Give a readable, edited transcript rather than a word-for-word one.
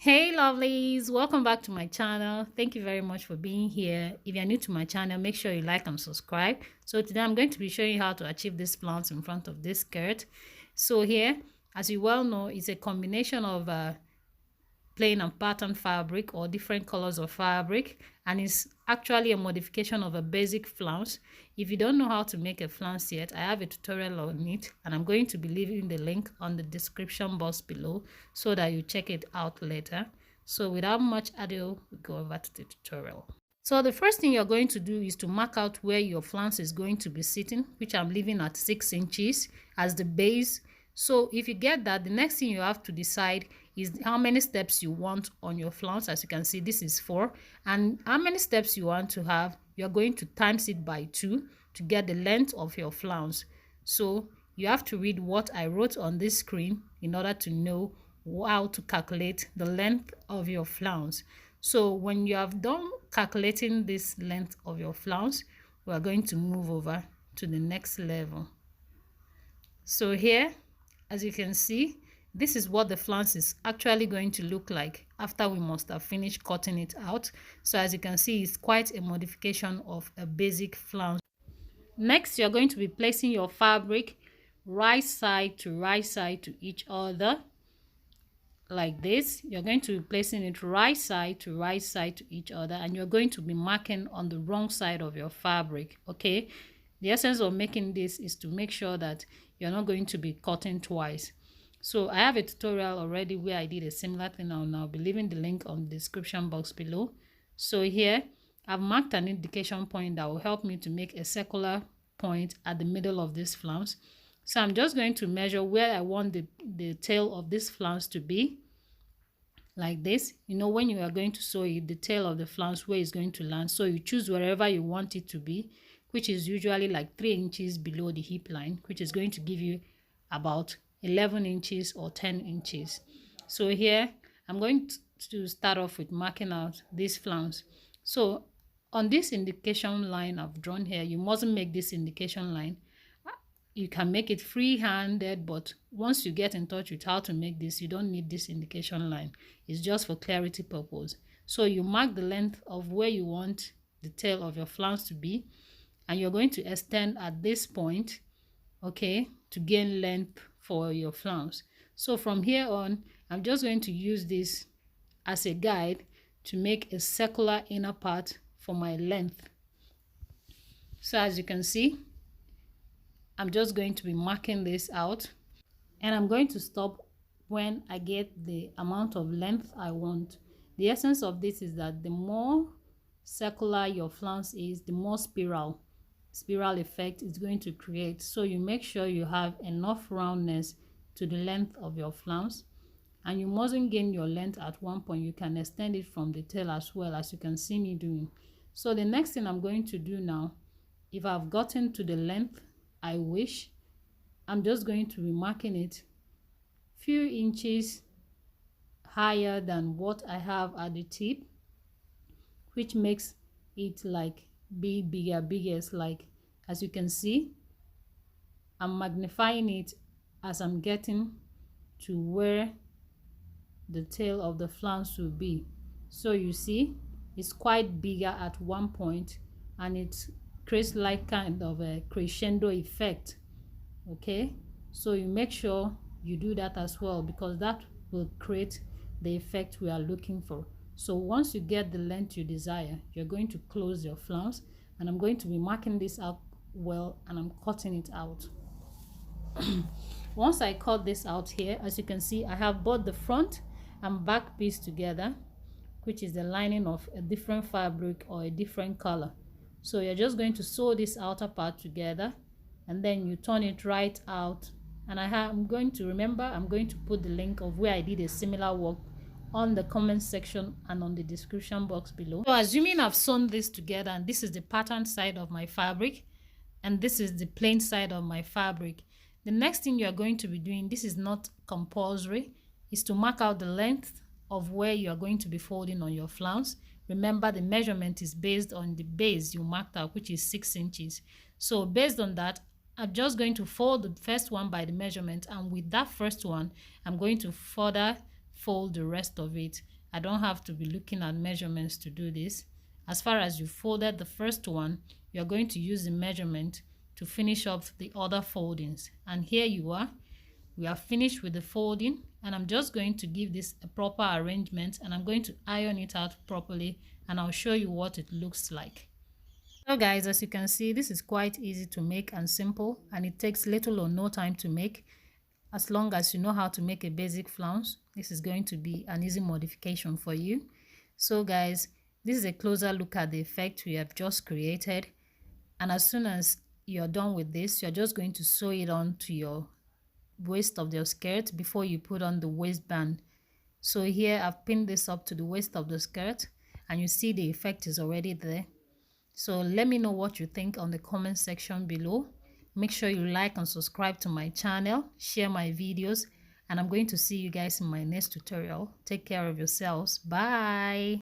Hey lovelies, welcome back to my channel. Thank you very much for being here. If you're new to my channel, make sure you like and subscribe. So today I'm going to be showing you how to achieve this flounce in front of this skirt. So here, as you well know, it's a combination of plain and pattern fabric or different colors of fabric, and it's actually a modification of a basic flounce. If you don't know how to make a flounce yet, I have a tutorial on it, and I'm going to be leaving the link on the description box below so that you check it out later. So without much ado, we go over to the tutorial. So the first thing you're going to do is to mark out where your flounce is going to be sitting, which I'm leaving at 6 inches as the base. So if you get that, the next thing you have to decide is how many steps you want on your flounce. As you can see, this is 4, and how many steps you want to have, you're going to times it by 2 to get the length of your flounce. So you have to read what I wrote on this screen in order to know how to calculate the length of your flounce. So when you have done calculating this length of your flounce, we are going to move over to the next level. So here, as you can see, this is what the flounce is actually going to look like after we must have finished cutting it out. So as you can see, it's quite a modification of a basic flounce. Next, you're going to be placing your fabric right side to each other like this. You're going to be placing it right side to each other, and you're going to be marking on the wrong side of your fabric. Okay, the essence of making this is to make sure that you're not going to be cutting twice. So I have a tutorial already where I did a similar thing, and I'll be leaving the link on the description box below. So here I've marked an indication point that will help me to make a circular point at the middle of this flounce. So I'm just going to measure where I want the tail of this flounce to be, like this. You know, when you are going to sew it, the tail of the flounce, where it's going to land. So you choose wherever you want it to be, which is usually like 3 inches below the hip line, which is going to give you about 11 inches or 10 inches. So here I'm going to start off with marking out this flounce. So on this indication line I've drawn here, you mustn't make this indication line. You can make it free-handed, but once you get in touch with how to make this, you don't need this indication line. It's just for clarity purpose. So you mark the length of where you want the tail of your flounce to be, and you're going to extend at this point, okay, to gain length for your flounce. So from here on, I'm just going to use this as a guide to make a circular inner part for my length. So as you can see, I'm just going to be marking this out, and I'm going to stop when I get the amount of length I want. The essence of this is that the more circular your flounce is, the more spiral effect it's going to create. So you make sure you have enough roundness to the length of your flounce, and you mustn't gain your length at one point. You can extend it from the tail as well, as you can see me doing. So the next thing I'm going to do now, if I've gotten to the length I wish, I'm just going to be marking it few inches higher than what I have at the tip, which makes it like be biggest. Like, as you can see, I'm magnifying it as I'm getting to where the tail of the flounce will be. So you see, it's quite bigger at one point, and it creates like kind of a crescendo effect. Okay, so you make sure you do that as well, because that will create the effect we are looking for. So once you get the length you desire, you're going to close your flounce, and I'm going to be marking this out well, and I'm cutting it out. Once I cut this out here, as you can see, I have both the front and back piece together, which is the lining of a different fabric or a different color. So you're just going to sew this outer part together, and then you turn it right out. And I'm going to put the link of where I did a similar work on the comment section and on the description box below. So assuming I've sewn this together, and this is the pattern side of my fabric, and this is the plain side of my fabric, the next thing you're going to be doing, this is not compulsory, is to mark out the length of where you are going to be folding on your flounce. Remember, the measurement is based on the base you marked out, which is 6 inches. So based on that, I'm just going to fold the first one by the measurement, and with that first one, I'm going to further fold the rest of it. I don't have to be looking at measurements to do this. As far as you folded the first one, you're going to use the measurement to finish up the other foldings. And here you are. We are finished with the folding, and I'm just going to give this a proper arrangement, and I'm going to iron it out properly, and I'll show you what it looks like. So guys, as you can see, this is quite easy to make and simple, and it takes little or no time to make. As long as you know how to make a basic flounce, this is going to be an easy modification for you. So guys, this is a closer look at the effect we have just created. And as soon as you're done with this, you're just going to sew it on to your waist of your skirt before you put on the waistband. So here I've pinned this up to the waist of the skirt, and you see the effect is already there. So let me know what you think on the comment section below. Make sure you like and subscribe to my channel, share my videos, and I'm going to see you guys in my next tutorial. Take care of yourselves. Bye.